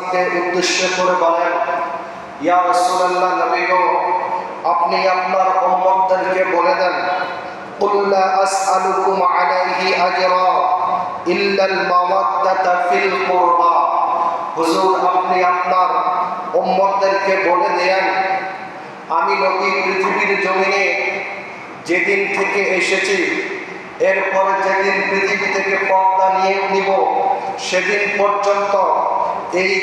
সাল্লামকে উদ্দেশ্য করে বলেন, ইয়া রাসূলুল্লাহ, নবী গো, আপনি আপনার উম্মতদেরকে বলে দেন, কুল লা আসআলুকুম আলাইহি আজরা ইল্লাল মাওয়াদ্দাতা ফিল কুরবা। হুজুর, আপনি আপনার উম্মতদেরকে বলে দেন, আমি নবী পৃথিবীর জমিনে যেদিন থেকে এসেছি, এরপরে যেদিন পৃথিবী থেকে পর্দা নিয়ে নিব, সেদিন পর্যন্ত এই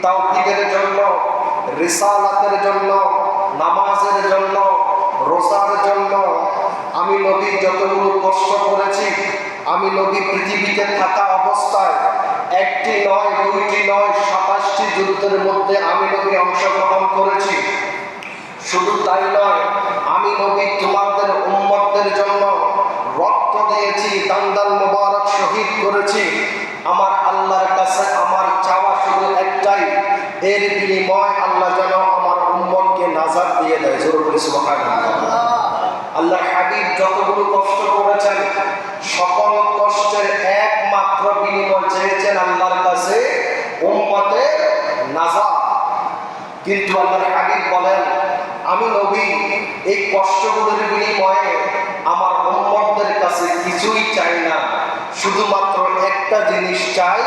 তাওহীদের জন্য, রিসালাতের জন্য, নামাজের জন্য, রোজার জন্য আমি নবী যতগুলো কষ্ট করেছি, আমি নবী পৃথিবীতে থাকা অবস্থায় একটি নয়, দুইটি নয়, 27টি যুদ্ধের মধ্যে আমি নবী অংশগ্রহণ করেছি। শুধু তাই নয়, আমি নবী তোমাদের উম্মতদের জন্য রক্ত দিয়েছি, দান্দাল মুবারক শহীদ করেছি। আমার আল্লাহর কাছে আমার চাওয়া শুধু একটাই, এর বিনিময় আল্লাহ যেন আমার উম্মতকে নাজাত দিয়ে দেয়। জোরে বলি সুবহানাল্লাহ। আল্লাহর হাবিব যতগুলো কষ্ট করেছেন, সকল কষ্টের একমাত্র বিনিময় চেয়েছেন আল্লাহর কাছে উম্মতের নাজাত। কিন্তু আল্লাহর হাবিব বলেন, আমি নবী এই কষ্টগুলোর বিনিময়ে আমার উম্মতদের কাছে কিছুই চাই না, শুধুমাত্র একটা জিনিস চাই,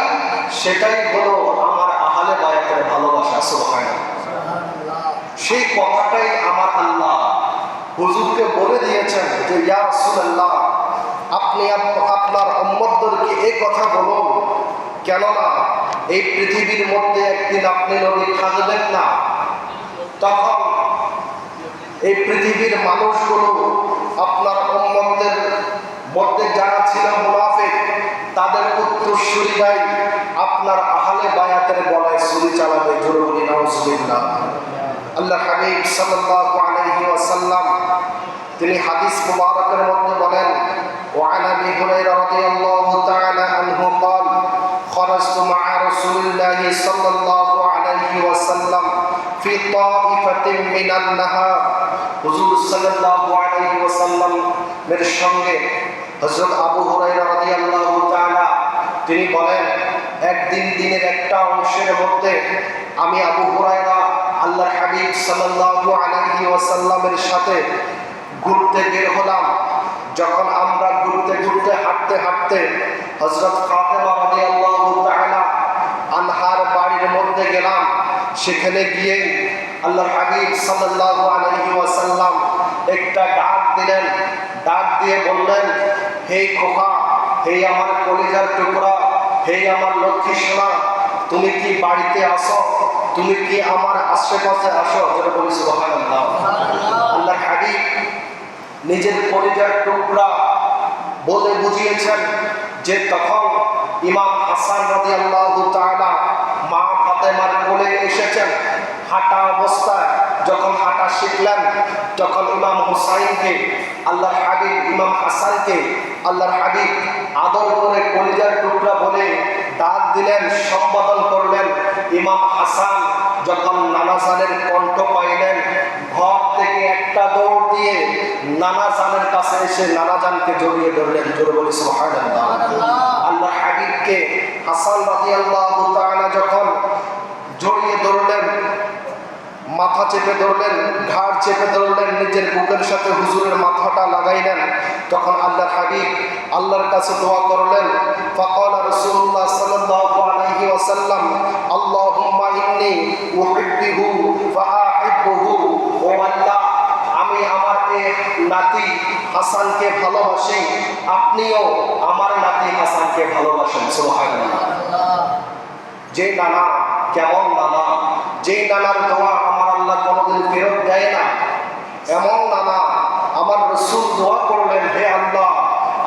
সেটাই হলো আমার আহলে বায়াতের ভালোবাসা। সুবহানাল্লাহ। সেই কথাটাই আমার আল্লাহ হুজুরকে বলে দিয়েছেন যে, ইয়া রাসূলুল্লাহ, আপনি আপনার উম্মতদেরকে এই কথা বলুন, কেননা এই পৃথিবীর মধ্যে একদিন আপনি নবী থাকবেন না। তখন এই পৃথিবীর মানুষগুলো আপনার উম্মতদের মধ্যে যারা ছিল মুনাফিক, তাদের উত্তরসূরিরাই আপনার আহলে বায়াতের গলায় ছুরি চালাবে। জোরে বলি নাউজুবিল্লাহ। আল্লাহ হাবিব সাল্লাল্লাহু আলাইহি ওয়াসাল্লাম তিনি হাদিস মুবারকের মধ্যে বলেন, ওয়া আবি হুরায়রা রাদিয়াল্লাহু তাআলা আনহু قال خرجت مع رسول الله صلى الله عليه وسلم في طائفة من النهار। হুজুর সাল্লাল্লাহু আলাইহি ওয়াসাল্লাম এর সঙ্গে হযরত আবু হুরায়রা রাদিয়াল্লাহু তাআলা তিনি বলেন, একদিন দিনের একটা অংশের মধ্যে আমি আবু হুরায়রা আল্লাহর হাবিব সাল্লাল্লাহু আলাইহি ওয়াসাল্লামের সাথে ঘুরতে বের হলাম। যখন আমরা ঘুরতে ঘুরতে হাঁটতে হাঁটতে হযরত ফাতেমা রাদিয়াল্লাহু তাআলা আনহার বাড়ির মধ্যে গেলাম, সেখানে গিয়ে আল্লাহর হাবিব সাল্লাল্লাহু আলাইহি ওয়াসাল্লাম একটা ডাক দিলেন। ডাক দিয়ে বললেন, হে খোকা, হে আমার কলিজার টুকরা, হে আমার লক্ষ্মী সোনা, তুমি কি বাড়িতে আসো? তুমি কি আমার আশেপাশে আসো? যেটা বলি সুবহানাল্লাহ। আল্লাহর হাবিব নিজের কলিজার টুকরা বলে বুঝিয়েছেন যে তখন ইমাম হাসান রাদিয়াল্লাহু তাআলা মা ফাতেমার কোলে এসেছেন। হাঁটা অবস্থায় যখন হাঁটা শিখলেন, তখন ইমাম হুসাইনকে আল্লাহর হাবিব, ইমাম হাসানকে আল্লাহর হাবিব আদর করে কলিজার টুকরা বলে ডাক দিলেন, সম্বোধন করলেন। ইমাম হাসান যখন নানাজানের কণ্ঠ পাইলেন, ঘর থেকে একটা দৌড় দিয়ে নানাজানের কাছে এসে নানাজানকে জড়িয়ে ধরলেন। জোরে বলি সুবহানাল্লাহ। আল্লাহর হাবিবকে হাসান রাদিয়াল্লাহু তাআলা যখন জড়িয়ে ধরলেন, মাথা চেপে ধরলেন, ঘাড় চেপে ধরলেন, নিজের বুকের সাথে হুজুরের মাথাটা লাগাইলেন, তখন আল্লাহর হাবিব আল্লাহর কাছে দোয়া করলেন। ফাকালা রাসূলুল্লাহ সাল্লাল্লাহু আলাইহি ওয়াসাল্লাম, আল্লাহুম্মা ইন্নী উহিব্বুহু ফাআহিব্বুহু। ও আল্লাহ, আমি আমার এই নাতি হাসানকে ভালোবাসি, আপনিও আমার নাতি হাসানকে ভালোবাসেন। সুবহানাল্লাহ। যে নানা, কেমন নানা, যে নানার দোয়া আমার আল্লাহ কোনোদিন ফেরত দেয় না, এমন নানা আমার রাসূল দোয়া করলেন, হে আল্লাহ,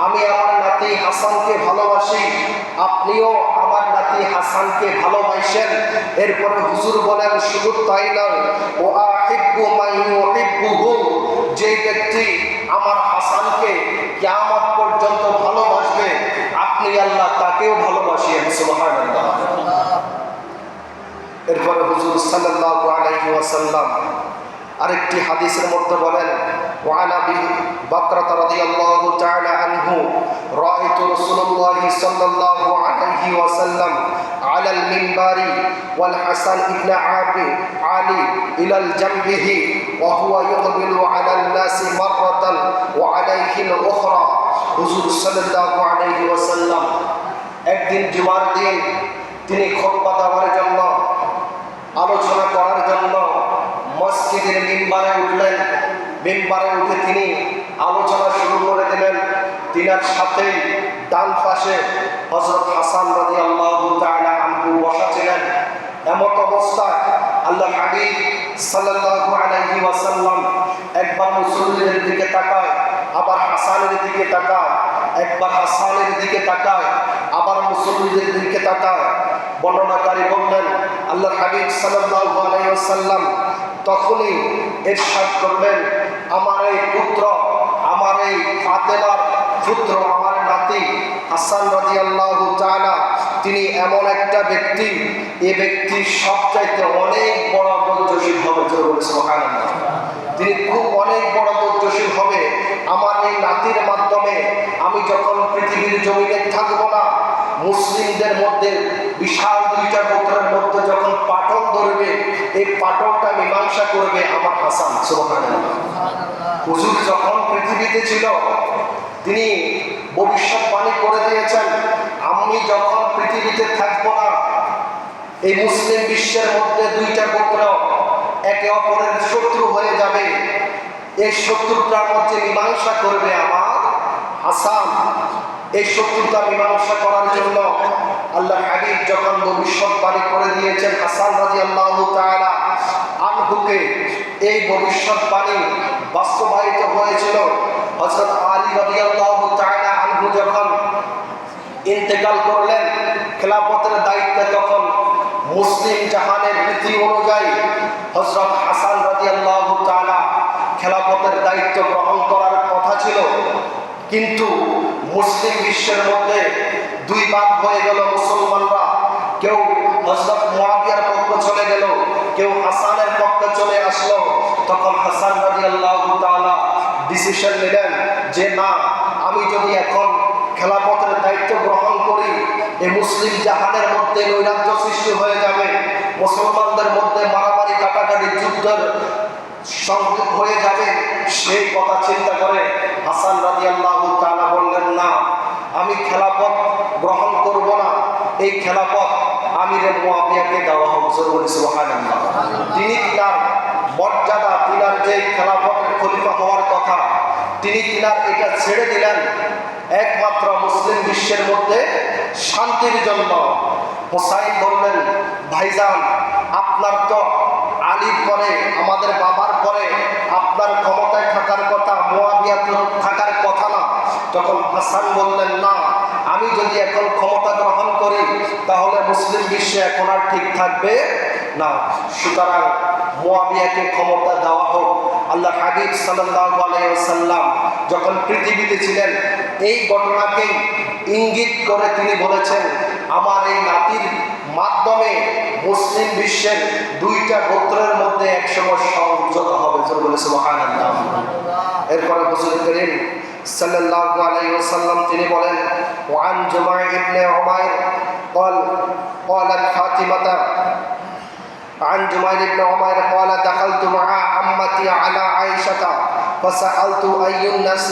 আমি আমার নাতি হাসানকে ভালোবাসি, আপনিও আমার নাতি হাসানকে ভালোবাসেন। এরপরে হুজুর বলেন, শুধু তাই নয়, ও আহিব্বু মান ইউহিব্বুহু, যে ব্যক্তি আমার হাসানকে কিয়ামত পর্যন্ত ভালোবাসবে, আপনি আল্লাহ তাকেও ভালোবাসেন। সুবহানাল্লাহ। এরপরে হুজুর সাল্লাল্লাহু আলাইহি ওয়াসাল্লাম আরেকটি হাদিসের মধ্যে বলেন, وعن أبي بكرة رضي الله تعالى عنه رأيت رسول الله صلى الله عليه وسلم على المنبر والحسن بن علي إلى جنبه وهو يقبل على الناس مرة وعليه الأخرى হুজুর সাল্লাল্লাহু আলাইহি ওয়াসাল্লাম একদিন জুমার দিন তিনি খুতবা দেওয়ার জন্য আলোচনা করার জন্য মসজিদের মিম্বারে উঠলেন। মিম্বারে উঠে তিনি আলোচনা শুরু করে দিলেন। তিনার সাথে ডান পাশে হযরত হাসান রাদিয়াল্লাহু তাআলা আনহু বসা ছিলেন। এমন অবস্থায় আল্লাহ হাবিব সাল্লাল্লাহু আলাইহি ওয়াসাল্লাম একবার মুসল্লিদের দিকে তাকায়, আবার হাসানের দিকে তাকায়, একবার হাসানের দিকে তাকায়, আবার মুসল্লিদের দিকে তাকায়। বর্ণনাকারী বললেন আল্লাহ হাবিব সাল্লাল্লাহু আলাইহি ওয়াসাল্লাম তখনই ইরশাদ করলেন, আমার এই পুত্র, আমার এই ফাতেমার পুত্র, আমার নাতি হাসান রাদিয়াল্লাহু তাআলা তিনি এমন একটা ব্যক্তি, এই ব্যক্তি সবচাইতে অনেক বড় ধৈর্যশীল হবে। সুবহানাল্লাহ। তিনি খুব অনেক বড় ধৈর্যশীল হবে। আমার এই নাতির মাধ্যমে আমি যখন পৃথিবীর জমিনে থাকবো না, মুসলিমদের মধ্যে বিশাল দুইটা গোত্রের মধ্যে যখন পাটল ধরবে, এই পাটলটা মীমাংসা করবে আমার হাসান। সুবহানাল্লাহ। হুজুর যখন পৃথিবীতে ছিল তিনি ভবিষ্যৎবাণী করে দিয়েছেন, আমি যখন পৃথিবীতে থাকবো না, এই মুসলিম বিশ্বের মধ্যে দুইটা গোত্র একে অপরের শত্রু হয়ে যাবে। এই শত্রুতার মধ্যে মীমাংসা করবে আমার হাসান। এই শত্রুতা মীমাংসা করার জন্য আল্লাহ হাবিব যখন ভবিষ্যৎবাণী করে দিয়েছেন হাসান রাদিয়াল্লাহু তাআলা আনহুকে, এই ভবিষ্যৎবাণী বাস্তবায়িত হয়েছিল। হযরত আলী রাদিয়াল্লাহু তাআলা আনহু যখন ইন্তেকাল করলেন, খেলাফতের দায়িত্বে তখন মুসলিম জাহানের রীতি অনুযায়ী হযরত হাসান রাদিয়াল্লাহু তাআলা খেলাফতের দায়িত্ব গ্রহণ করার কথা ছিল। কিন্তু মুসলিম বিশ্বের মধ্যে দুই ভাগ হয়ে গেল মুসলমানরা। কেউ হযরত মুয়াবিয়ার পক্ষে চলে গেল, কেউ হাসানের পক্ষে চলে আসলো। তখন হাসান রাদিয়াল্লাহু তাআলা ডিসিশন নিলেন যে না, আমি যদি এখন খেলাফতের দায়িত্ব গ্রহণ করি, এই মুসলিম জাহানের মধ্যে নৈরাজ্য সৃষ্টি হয়ে যাবে, মুসলমানদের মধ্যে মারামারি কাটাকাটি যুদ্ধের সংযোগ হয়ে যাবে। সেই কথা চিন্তা করে হাসান রাদিয়াল্লাহু তাআলা বললেন, না, আমি খেলাফত গ্রহণ করব না, এই খেলাফত আমিরে মুয়াবিয়াকে দেওয়া হোক। সুবহানাল্লাহ। তিনি তার মর্যাদা, তিনার যে খেলাফতের খলিফা হওয়ার কথা, তিনি তিনার এটা ছেড়ে দিলেন একমাত্র মুসলিম বিশ্বের মধ্যে শান্তির জন্য। হুসাইন বললেন, ভাইজান, আপনার তো আলীর পরে, আমাদের বাবার পরে আপনার ক্ষমতায় থাকার কথা, মুয়াবিয়া থাকার কথা না। তখন হাসান বললেন, না, আমি যদি এখন ক্ষমতা গ্রহণ করি তাহলে মুসলিম বিশ্বে এখন আর ঠিক থাকবে না, সুতরাং মুয়াবিয়াকে ক্ষমতা দেওয়া হোক। আল্লাহ হাবিব সাল্লাল্লাহু আলাইহি ওয়াসাল্লাম যখন পৃথিবীতে ছিলেন, এই ঘটনাকেই ইঙ্গিত করে তিনি বলেছেন, আমার এই নাতির মাধ্যমে মুসলিম বিশ্বের দুইটা গোত্রের মধ্যে একসময় সংযত হবে। সুবহানাল্লাহ। এরপরে হুজুর করিম সাল্লাল্লাহু আলাইহি ওয়াসাল্লাম তিনি বলেন, ওয়ান জুমাই ইবনে উমাইর قالت فاطمة عن جميل بن عمير قال دخلت مع عمتي على عائشة فسألت أي الناس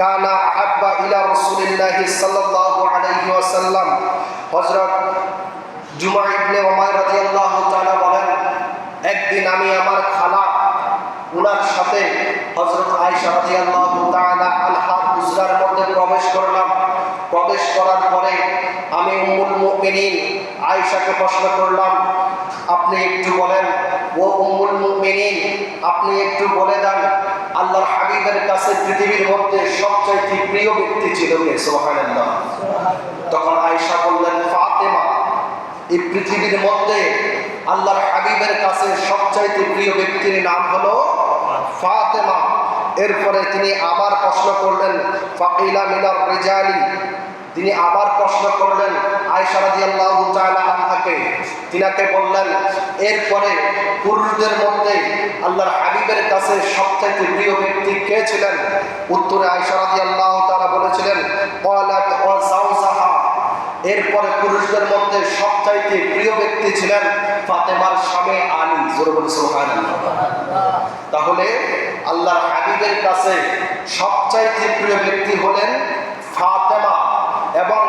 كان أحب إلى رسول الله صلى الله عليه وسلم। হযরত জুমাই ইবনে উমাইর রাদিয়াল্লাহু তাআলা বলেন, একদিন আমি আমার খালা উনার সাথে হযরত আয়েশা রাদিয়াল্লাহু তাআলা আনহার হুজরার মধ্যে প্রবেশ করলাম। প্রবেশ করার পরে আমি উম্মুল মুমিনিন আয়েশাকে প্রশ্ন করলাম, আপনি একটু বলেন, ও উম্মুল মুমিনিন, আপনি একটু বলে দেন আল্লাহর হাবিবের কাছে পৃথিবীর মধ্যে সবচেয়ে প্রিয় ব্যক্তি ছিল কে? সুবহানাল্লাহ। তখন আয়েশা বললেন, ফাতেমা। এই পৃথিবীর মধ্যে আল্লাহর হাবিবের কাছে সবচেয়ে প্রিয় ব্যক্তির নাম হলো ফাতেমা। এরপরে তিনি আবার প্রশ্ন করলেন, ফাকিলা মিনার রিজালি, তিনি আবার প্রশ্ন করলেন আয়েশা রাদিয়াল্লাহু তাআলা আনহাকে। তিনাকে বললেন, এরপরে পুরুষদের মধ্যে আল্লাহর হাবিবের কাছে সবচেয়ে প্রিয় ব্যক্তি কে ছিলেন? উত্তরে আয়েশা রাদিয়াল্লাহু তাআলা বলেছিলেন, ক্বালাত ওয়া যাওজাহা। এরপরে পুরুষদের মধ্যে সবচাইতে প্রিয় ব্যক্তি ছিলেন ফাতেমার স্বামী আলী। জোরে বলি সুবহানাল্লাহ। তাহলে আল্লাহর হাবিবের কাছে সবচাইতে প্রিয় ব্যক্তি হলেন ফাতেমা, এবং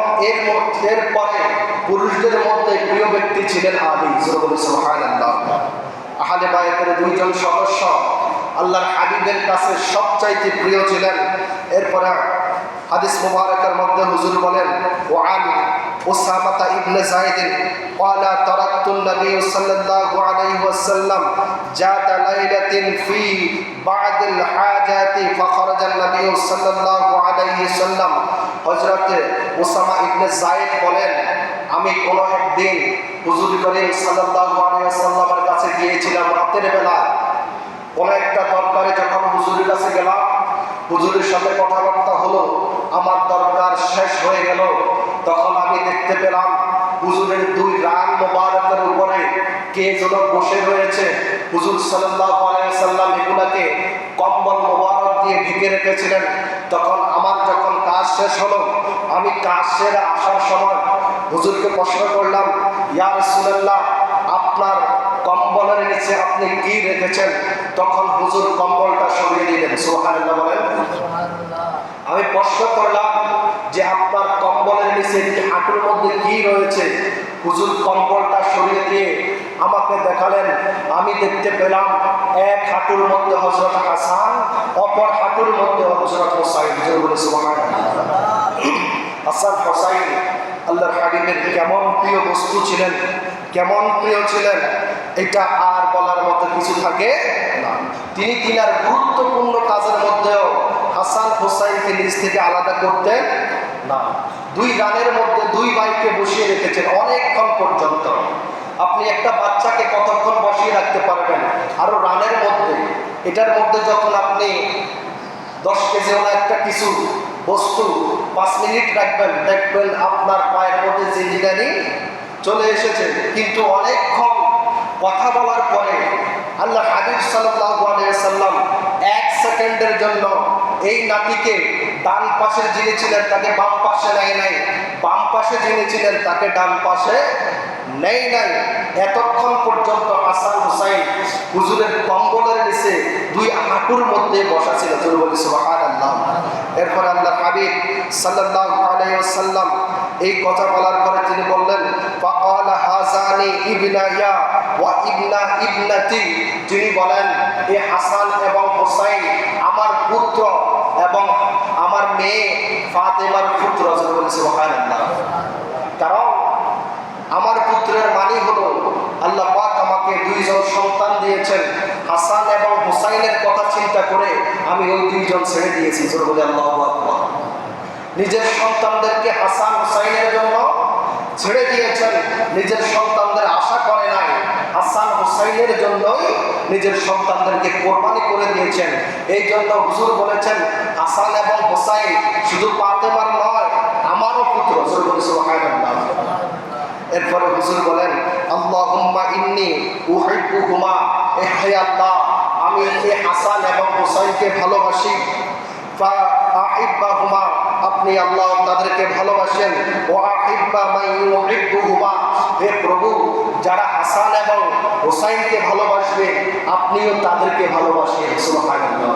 এরপরে পুরুষদের মধ্যে প্রিয় ব্যক্তি ছিলেন আলী। জোরে বলি সুবহানাল্লাহ। আহলে বায়তের দুইজন সদস্য আল্লাহর হাবিবের কাছে সবচাইতে প্রিয় ছিলেন। এরপরে হাদিস মুবারকের মধ্যে হুজুর বলেন, ওয়ান উসামা ইবনে যায়েদ ক্বালা তারাকতুন নবী সাল্লাল্লাহু আলাইহি ওয়াসাল্লাম জাতা লাইলাতিন ফি বা'দিল হাজাতি ফাখরাজা নবী সাল্লাল্লাহু আলাইহি ওয়াসাল্লাম। হযরত উসামা ইবনে যায়েদ বলেন, আমি কোন একদিন হুজুর করিম সাল্লাল্লাহু আলাইহি ওয়াসাল্লামের কাছে গিয়েছিলাম রাতের বেলা। কোন একটা দরকারে যখন হুজুরের কাছে গেলাম, হুজুরের সাথে কথাবার্তা হলো, আমার দরকার শেষ হয়ে গেল। তখন আমি দেখতে পেলাম হুজুরের দুই রান মোবারকের উপরে কে যেন বসে রয়েছে। হুজুর সাল্লাল্লাহু আলাইহি ওয়াসাল্লাম এগুলাকে কম্বল মোবারক দিয়ে ঢেকে রেখেছিলেন। তখন আমার যখন কাজ শেষ হলো, আমি কাজ সেরে আসার সময় হুজুরকে প্রশ্ন করলাম, ইয়া রাসূলুল্লাহ, আপনার কম্বলের নিচে আপনি কি রেখেছেন? তখন হুজুর কম্বলটা সরিয়ে দিলেন। সুবহানাল্লাহ বলেন। আমি প্রশ্ন করলাম যে আপনার কম্বলের নিচে হাঁটুর মধ্যে কি রয়েছে? হুজুর কম্বলটা সরিয়ে দিয়ে আমাকে দেখালেন। আমি দেখতে পেলাম এক হাঁটুর মধ্যে হযরত হাসান, অপর হাঁটুর মধ্যে হযরত হুসাইন। সুবহানাল্লাহ। হাসান হুসাইন আল্লাহর হাবিবের কেমন প্রিয় বস্তু ছিলেন, কেমন প্রিয় ছিলেন, এটা আর বলার মতো কিছু থাকে না। তিনি তিনার গুরুত্বপূর্ণ কাজের মধ্যেও হাসান হুসাইনকে নিজ থেকে আলাদা করতেন না। দুই রানের মধ্যে দুই ভাইকে বসিয়ে রেখেছেন অনেকক্ষণ পর্যন্ত। আপনি একটা বাচ্চাকে কতক্ষণ বসিয়ে রাখতে পারবেন? আরো রানের মধ্যে, এটার মধ্যে যখন আপনি 10 কেজি ওলা একটা কিছু বস্তু 5 মিনিট রাখবেন, দেখবেন আপনার পায়ের মধ্যে জিঞ্জিরানি চলে এসেছে। কিন্তু অনেকক্ষণ কথা বলার পরে আল্লাহ হাবিব সাল্লাল্লাহু আলাইহি ওয়াসাল্লাম 1 সেকেন্ডের জন্য এই নাতিকে ডান পাশে যিনি ছিলেন তাকে বাম পাশে নেয় নাই, বাম পাশে যিনি ছিলেন তাকে ডান পাশে নেই নাই। এতক্ষণ পর্যন্ত হাসান হুসাইন হুজুরের কম্বলের নিচে দুই হাঁটুর মধ্যে বসা ছিল। সুবহানাল্লাহ। এরপর আল্লাহর হাবিব সাল্লাল্লাহু আলাইহি ওয়াসাল্লাম এই কথা বলার পরে তিনি বললেন, ফাকালা হাসানি ইবনায়া ওয়া ইবনা ইবনাতি। তিনি বলেন, এই হাসান এবং হুসাইন আমার পুত্র এবং আমার মেয়ে ফাতেমার পুত্র। সুবহানাল্লাহ। কারণ আমার পুত্রের মানে হলো আল্লাহ পাক আমাকে দুইজন সন্তান দিয়েছেন। হাসান এবং হুসাইনের কথা চিন্তা করে আমি ওই দুইজন ছেড়ে দিয়েছি। বলে আল্লাহু আকবার। নিজের সন্তানদেরকে হাসান হুসাইনের জন্য ছেড়ে দিয়েছেন, নিজের সন্তানদের আশা করে নাই। হাসান হুসাইনের জন্যই নিজের সন্তানদেরকে কোরবানি করে দিয়েছেন। এই জন্য হুজুর বলেছেন, হাসান এবং হুসাইন শুধু ফাতেমার নয়, আমারও পুত্র। সুবহানাল্লাহ। এরপরে হুজুর বলেন, আল্লাহুম্মা ইন্নী উহিব্বুহুমা। হে আল্লাহ, আমি এই হাসান এবং হুসাইনকে ভালোবাসি। ফা আহিব্বাহুমা, আপনি আল্লাহ তাদেরকে ভালোবাসেন। ওয়া আহিব্বা মান ইউহিব্বুহুমা, হে প্রভু, যারা হাসান এবং হুসাইনকে ভালোবাসবে আপনিও তাদেরকে ভালোবাসেন। সুবহানাল্লাহ।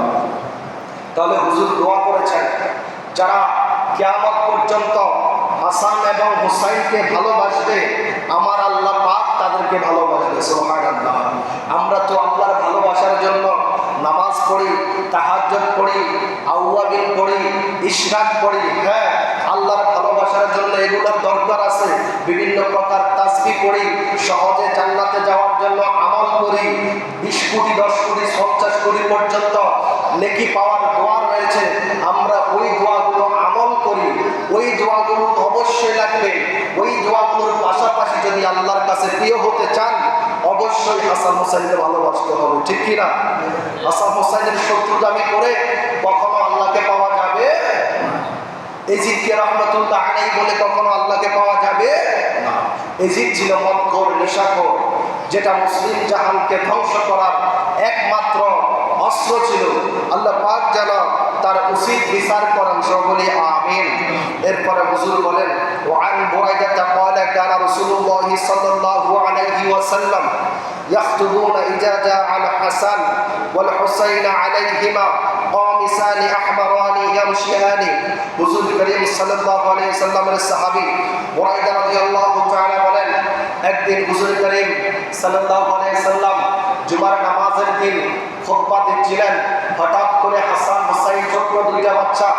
তাহলে হুজুর দোয়া করেছেন, যারা কিয়ামত পর্যন্ত হাসান এবং হুসাইনকে ভালোবাসবে আমার আল্লাহ পাক তাদেরকে ভালোবাসবে। সুবহানাল্লাহ। আমরা তো আল্লাহর ভালোবাসার জন্য নামাজ পড়ি, তাহাজ্জুদ পড়ি, আউয়াবিন পড়ি, ইশরাক পড়ি। হ্যাঁ, আল্লাহর ভালোবাসার জন্য এগুলোর দরকার আছে। বিভিন্ন প্রকার তাসবিহ পড়ি, সহজে জান্নাতে যাওয়ার জন্য আমল করি। 20 কোটি 10 কোটি 50 কোটি পর্যন্ত নেকি পাওয়ার দোয়া রয়েছে। আমরা ওই দোয়াগুলো আমল করি। ওই দোয়াগুলো অবশ্যই লাগবে। ওই দোয়াগুলোর পাশাপাশি যদি আল্লাহর কাছে প্রিয় হতে চান, অবশ্যই হাসান হুসাইনকে ভালোবাসতে হবে। ঠিক কিনা? হাসান হুসাইনের শত্রুতামি করে কখনো আল্লাহকে পাওয়া যাবে। এজিদকে রহমতুল্লাহ আলাইহি বলে কখনো আল্লাহকে পাওয়া যাবে না। এজিদ ছিল মদখোর, নেশাখোর, যেটা মুসলিম জাহানকে ধ্বংস করার একমাত্র অস্ত্র ছিল। আল্লাহ পাক যেন তার উচিত বিচার করেন, সকলে আমিন। এরপরে হুজুর বলেন, ওয়ান বুরাইদা ক্বালা কানা রাসূলুল্লাহ সাল্লাল্লাহু আলাইহি ওয়াসাল্লাম ইয়াখতুবুনা ইজা জাআল হাসান ওয়াল হুসাইন আলাইহিমা قامسان احمران يمشيان। হুজুর করিম সাল্লাল্লাহু আলাইহি সাল্লামের সাহাবী বুরাইদা রাদিয়াল্লাহু তাআলা বলেন, একদিন হুজুর করিম সাল্লাল্লাহু আলাইহি সাল্লাম জুমার নামাজের দিন খুতবা দিচ্ছিলেন। হঠাৎ করে হাসান হুসাইন ছোট্ট দুইটা বাচ্চা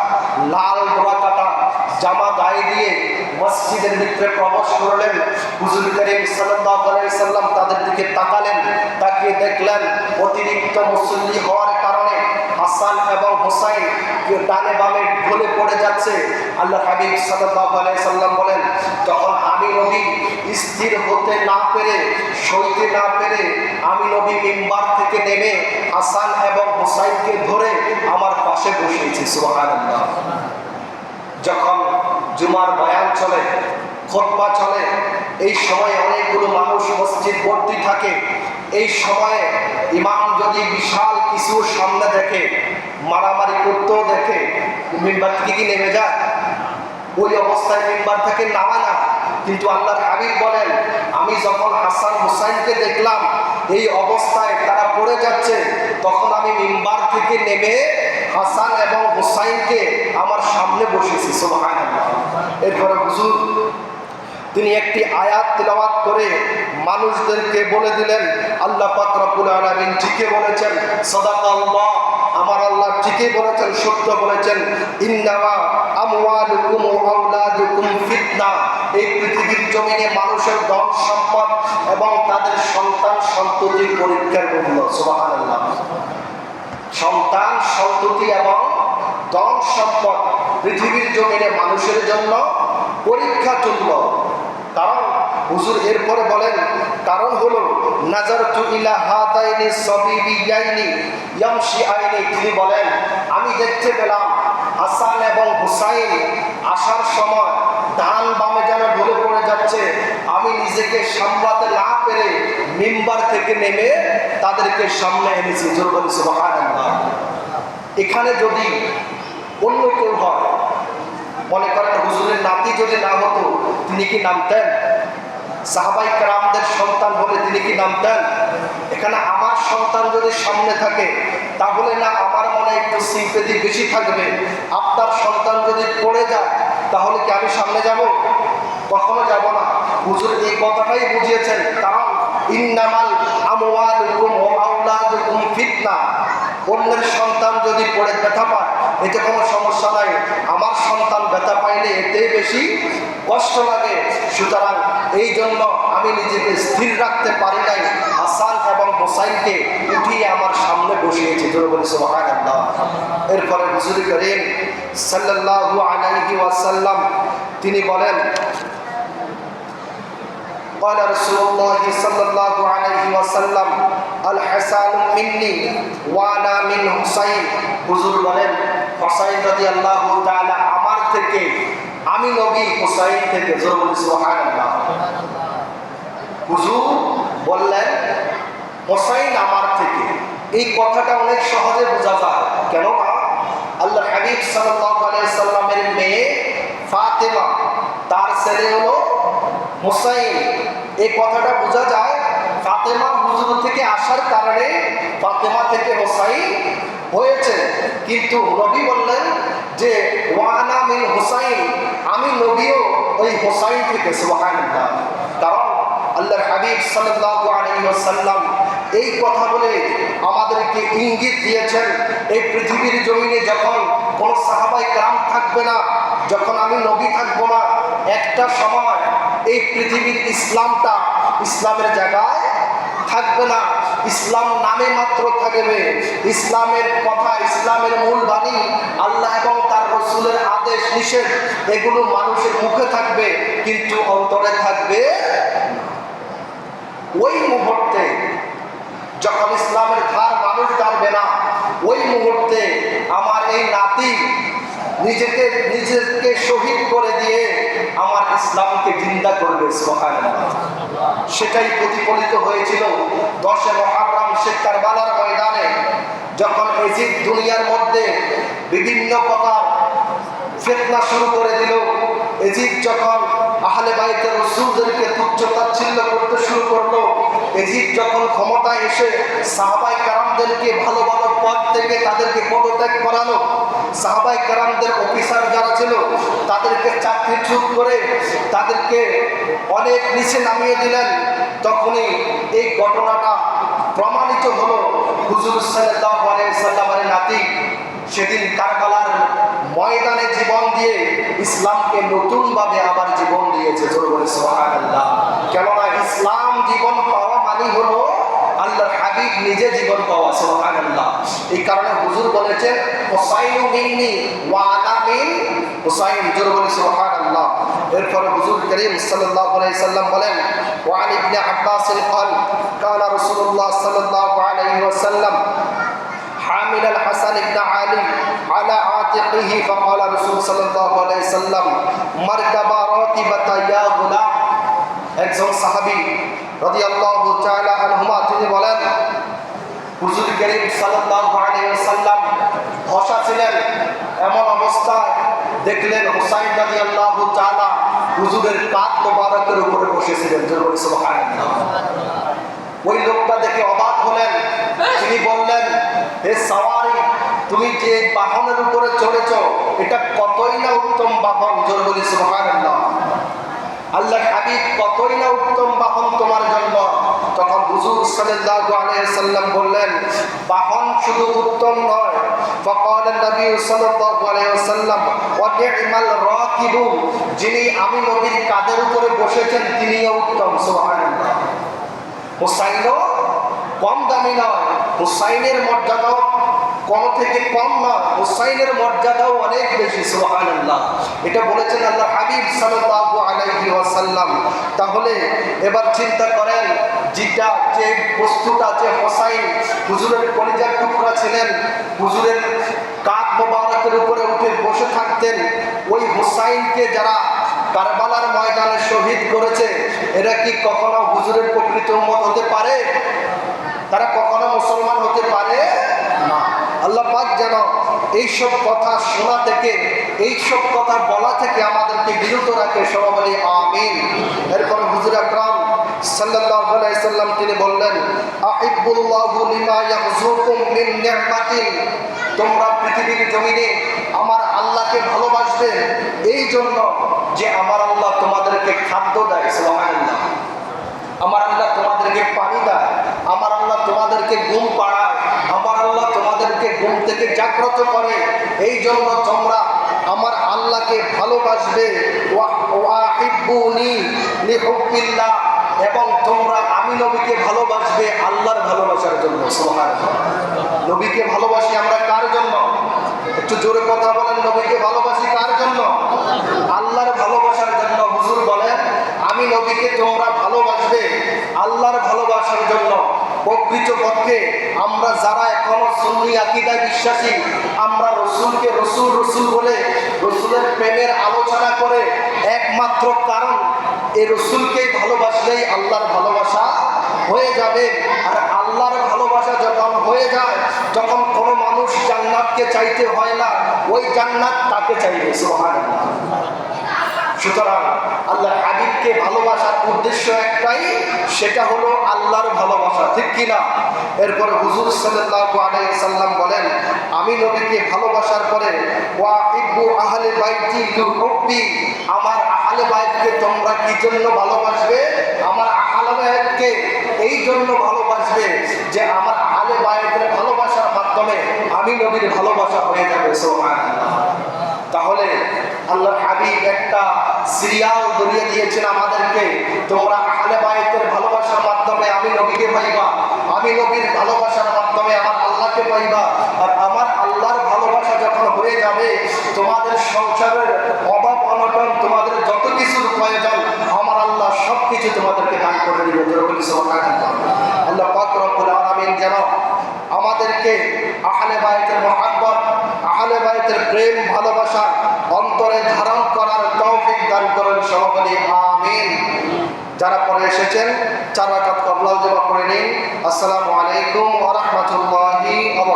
লাল ডোরাকাটা জামা গায়ে দিয়ে মসজিদের ভিতরে প্রবেশ করলেন। হুজুর করিম সাল্লাল্লাহু আলাইহি সাল্লাম তাদের দিকে তাকালেন, তাকিয়ে দেখলেন অতিরিক্ত মুসল্লি হওয়ার কারণে হাসান এবং হুসাইন ডানে বামে ঢলে পড়ে যাচ্ছে। আল্লাহ হাবিব সাল্লাল্লাহু আলাইহি সাল্লাম বলেন, তখন আমি নবী স্থির হতে না পেরে, সইতে না পেরে আমি নবী মিম্বার থেকে নেমে হাসান এবং হুসাইনকে ধরে আমার পাশে বসিয়েছি। সুবহানাল্লাহ। যখন জুমার বয়ান চলে, খুতবা চলে, এই সময় অনেকগুলো মানুষ মসজিদ ভর্তি থাকে। এই সময়ে ইমাম যদি বিশাল কিছু সামনে দেখে, মারামারি করতেও দেখে, মিম্বার থেকে কি নেমে যায়? ওই অবস্থায় মিম্বার থেকে নামা না। কিন্তু আল্লাহর হাবিব বলেন, আমি যখন হাসান হুসাইনকে দেখলাম এই অবস্থায় তারা পড়ে যাচ্ছে, তখন আমি মিম্বার থেকে নেমে হাসান এবং হুসাইনকে আমার সামনে বসেছি। সুবহানাল্লাহ। এরপরে হুজুর তিনি একটি আয়াত তিলাওয়াত করে মানুষদেরকে বলে দিলেন, আল্লাহ পাক রব্বুল আলামিন ঠিকই বলেছেন, সাদাকাল্লাহ, আমার আল্লাহ ঠিকই বলেছেন, সত্য বলেছেন, ইন্নামা আমওয়ালুকুম ওয়া আওলাদুকুম ফিতনা। এই পৃথিবীর জমিনে মানুষের ধন সম্পদ এবং তাদের সন্তান সন্ততি পরীক্ষার মূল্য। সুবহানাল্লাহ। সন্তান সন্ততি এবং ধন সম্পদ পৃথিবীর জমিনে মানুষের জন্য পরীক্ষা চলল। কারণ হুজুর এরপরে বলেন, কারণ হলো নাজারতু ইলা হাদাইনি সাবিবিয়াইনি ইয়ামশিআইনি। তিনি বলেন, আমি দেখতে পেলাম হাসান এবং হুসাইন আসার সময় ডান বামে যেন ঢলে পড়ে যাচ্ছে। আমি নিজেকে সামলাতে না পেরে মিম্বার থেকে নেমে তাদেরকে সামনে এনেছি। জোরে বলি সুবহানাল্লাহ। এখানে যদি অন্য কেউ হয়, মনে করেন হুজুরের নাতি যদি না হতো, তিনি কি নামতেন? সাহাবাই কেরামদের সন্তান হলে তিনি কি নামতেন? এখানে আমার সন্তান যদি সামনে থাকে, তাহলে না আমার মনে একটু সিম্পেথি বেশি থাকবে। আপনার সন্তান যদি পড়ে যায়, তাহলে কি আমি সামনে যাব? কখনো যাব না। হুজুর এই কথাটাই বুঝিয়েছেন, কারণ ইন্নামাল আমওয়ালুকুম ওয়া আওলাদুকুম ফিতনা। অন্যের সন্তান যদি পড়ে ব্যথা পায়, এতে কোনো সমস্যা নাই। আমার সন্তান ব্যথা পাইলে এতে বেশি কষ্ট লাগে। সুতরাং এই জন্য আমি নিজেকে স্থির রাখতে পারি নাই, হাসান এবং হুসাইনকে উঠিয়ে আমার সামনে বসিয়েছি। জোরে বলি সুবহানাল্লাহ। এরপরে হুজুর করিম সাল্লাল্লাহু আলাইহি ওয়াসাল্লাম তিনি বলেন, قال رسول الله صلى الله عليه وسلم الحسن مني وانا من حسين। হুজুর বলেন, হুসাইন রাদিয়াল্লাহু তাআলা আমার থেকে, আমি নবী হুসাইন থেকে। জোরে বলি সুবহানাল্লাহ। হুজুর বললেন হুসাইন আমার থেকে। এই কথাটা অনেক সহজে বোঝা যায়। কেন? আল্লাহর হাবিব সাল্লাল্লাহু আলাইহি সাল্লামের মেয়ে ফাতেমা, তার ছেলে হলো হুসাইন। এই কথাটা বোঝা যায় ফাতেমা হুজুর থেকে আসার কারণে ফাতেমা থেকে হুসাইন হয়েছে। কিন্তু নবী বললেন যে ওয়ানা মিন হুসাইন, আমি নবীও ওই হুসাইন থেকে। সুবহানাল্লাহ। কারণ আল্লাহর হাবিব সাল্লাল্লাহু আলাইহি ওয়াসাল্লাম এই কথা বলে আমাদেরকে ইঙ্গিত দিয়েছেন, এই পৃথিবীর জমিনে যখন কোনো সাহাবায়ে কেরাম থাকবে না, যখন আমি নবী থাকবো না, একটা সময় এই পৃথিবীর ইসলামটা ইসলামের জায়গায় থাকবে না। ইসলাম নামে মাত্র থাকবে। ইসলামের কথা, ইসলামের মূল বাণী, আল্লাহ এবং তার রাসূলের আদেশ নিষেধ, এগুলো মানুষের মুখে থাকবে, কিন্তু অন্তরে থাকবে। ওই মুহূর্তে যখন ইসলামের ধার মানুষ জানবে না, ওই মুহূর্তে আমার এই নাতি নিজেকে শহীদ করে দিয়ে আমার ইসলামকে জিন্দা করবে। সুবহানাল্লাহ। সেটাই প্রতিফলিত হয়েছিল 10 মুহররম সে কারবালার ময়দানে, যখন এজিদ দুনিয়ার মধ্যে বিভিন্ন প্রকার ফিতনা শুরু করে দিল। এজিদ যখন আহলে বাইতে রাসূলদেরকে তুচ্ছ তাচ্ছিল্য করতে শুরু করলো, এজিদ যখন ক্ষমতায় এসে সাহাবায়ে কেরামদেরকে ভালো ভালো পদ থেকে তাদেরকে পদত্যাগ করালো, সাহাবায়ে কেরামদের অফিসার যারা ছিল তাদেরকে চাকরিচ্যুত করে তাদেরকে অনেক নিচে নামিয়ে দিলেন, তখনই এই ঘটনাটা প্রমাণিত হলো। হুজুর সাল্লাল্লাহু আলাইহি সাল্লামের নাতি সেদিন কারবালার ময়দানে জীবন দিয়ে ইসলামকে নতুনভাবে আবার জীবন দিয়েছে। জোরে বলে সুবহানাল্লাহ। কেননা ইসলাম জীবন পাওয়া মানে হলো আল্লাহর হাবিব নিজে জীবন পাওয়া। সুবহানাল্লাহ। এই কারণে হুজুর বলেছেন হুসাইনু মিন্নি ওয়া আনা মিন হুসাইন। জোরে বলে সুবহানাল্লাহ। এরপরে হুজুর করিম সাল্লাল্লাহু আলাইহি সাল্লাম বলেন ওয়া আন ইবনে আব্বাস قال قال رسول الله صلى الله عليه وسلم حامل الحسن بن علي على عاتقه فقال رسول صلى الله عليه وسلم مركب راكبة يا غلام। একজন সাহাবী রাদিয়াল্লাহু তাআলা আনহুমা তিনি বলেন হুজুর করিম সাল্লাল্লাহু আলাইহি ওয়াসাল্লাম বসা ছিলেন, এমন অবস্থায় দেখলেন হুসাইন রাদিয়াল্লাহু তাআলা হুজুরের কাঁধ মোবারকের উপরে বসেছিলেন। সুবহানাল্লাহ। ওই লোকটা দেখে অবাক হলেন, তিনি বললেন হে সাওয়ারি, তুমি যে বাহনের উপরে চড়েছ এটা কতই না উত্তম বাহন। জোরে বলি সুবহানাল্লাহ। আল্লাহর হাবিব কতই না উত্তম বাহন তোমার জন্য। তখন হুজুর সাল্লাল্লাহু আলাইহি সাল্লাম বললেন বাহন শুধু উত্তম নয়, فقال النبي صلى الله عليه وسلم ونعم الراكب, যিনি আমি নবীর কাঁধের উপরে বসেছেন তিনিও উত্তম। সুবহানাল্লাহ। হুসাইনও কম দামি নয়, হুসাইনের মর্যাদাও কম থেকে কম নয়, হুসাইনের মর্যাদাও অনেক বেশি। সুবহানাল্লাহ। এটা বলেছেন আল্লাহর হাবিব সাল্লাল্লাহু আলাইহি ওয়াসাল্লাম। তাহলে এবার চিন্তা করেন যে বস্তুটা যে হুসাইন হুজুরের কলিজার টুকরা ছিলেন, হুজুরের কাঁধ মোবারকের উপরে উঠে বসে থাকতেন, ওই হুসাইনকে যারা কারবালার ময়দানে শহীদ করেছে এরা কি কখনো হুজুরের প্রকৃত উম্মত হতে পারে? তারা কখনো মুসলমান হতে পারে না। আল্লাহ পাক যেন এইসব কথা শোনা থেকে, এইসব কথা বলা থেকে আমাদেরকে বিরত রাখে। সবাই বলি আমিন। এরপরে হুজুর আকরাম সাল্লাল্লাহু আলাইহি সাল্লাম তিনি বললেন আহিব্বুল্লাহু লিমা ইয়াহযুকুম মিন নি'মাতিন, তোমরা পৃথিবীর জমিনে আমার আল্লাহকে ভালোবাসবে এই জন্য যে আমার আল্লাহ তোমাদেরকে খাদ্য দেয়। সুবহানাল্লাহ। আমার আল্লাহ তোমাদেরকে পানি দেয়, আমার আল্লাহ তোমাদেরকে ঘুম পাড়ায়, আমার আল্লাহ তোমাদেরকে ঘুম থেকে জাগ্রত করে, এই জন্য তোমরা আমার আল্লাহকে ভালোবাসবে। ওয়াহিব্বুনি লিহুব্বিল্লাহ, এবং তোমরা আমি নবীকে ভালোবাসবে আল্লাহর ভালোবাসার জন্য। সুবহানাল্লাহ। নবীকে ভালোবাসি আমরা কার জন্য? একটু জোরে কথা বলেন। নবীকে ভালোবাসি কার জন্য? আল্লাহর ভালোবাসার জন্য। হুজুর বলেন আমি নবীকে তোমরা ভালোবাসবে আল্লাহর ভালোবাসার জন্য। প্রকৃতপক্ষে আমরা যারা এখনো সুন্নি আকীদায় বিশ্বাসী, আমরা রসুলকে রসুল রসুল বলে রসুলের প্রেমের আলোচনা করে একমাত্র কারণ এই রসুলকেই ভালোবাসলেই আল্লাহর ভালোবাসা হয়ে যাবে। আর আল্লাহর ভালোবাসা যখন হয়ে যায় তখন কোনো মানুষ জান্নাতকে চাইতে হয় না, ওই জান্নাত তাকে চাইবে। সুবহানাল্লাহ। সুতরাং আল্লাহর হাবিবকে ভালোবাসার উদ্দেশ্য একটাই, সেটা হলো আল্লাহর ভালোবাসা, ঠিক কিনা? এরপরে হুজুর সাল্লাল্লাহু আলাইহি সাল্লাম বলেন আমি নবীকে ভালোবাসার পরে ওয়াহিব্বু আহলে বাইতি লিহুব্বি, আমার আহলে বাইতকে তোমরা কি জন্য ভালোবাসবে? আমার আহলে বাইতকে এই জন্য ভালোবাসবে যে আমার আহলে বাইতের ভালোবাসার মাধ্যমে আমি নবীর ভালোবাসা হয়ে যাবে। সুবহানাল্লাহ। তাহলে আল্লাহর হাবিব একটা সিরিয়াল ধরিয়ে দিয়েছেন আমাদেরকে, তোমরা আহলে বাইতের ভালোবাসার মাধ্যমে আমি নবীকে পাইবা, আমি নবীর ভালোবাসার মাধ্যমে আমার আল্লাহকে পাইবা। আর আমার আল্লাহর ভালোবাসা যখন হয়ে যাবে তোমাদের সংসারের অভাব অনটন, তোমাদের যত কিছুর প্রয়োজন আমার আল্লাহ সব কিছু তোমাদেরকে দান করে দিবে। আল্লাহ পাক রব্বুল আলামিন যেন আমাদেরকে আহলে বাইতের মহব্বত, আহলে বাইতের প্রেম ভালোবাসা অন্তরে ধারণ করার তৌফিক দান করুন, সবাই বলি আমিন। যারা পরে এসেছেন 4 রাকাত ক্বাবলা জমা করে নিন। আসসালামু আলাইকুম ওয়া রাহমাতুল্লাহি ওয়া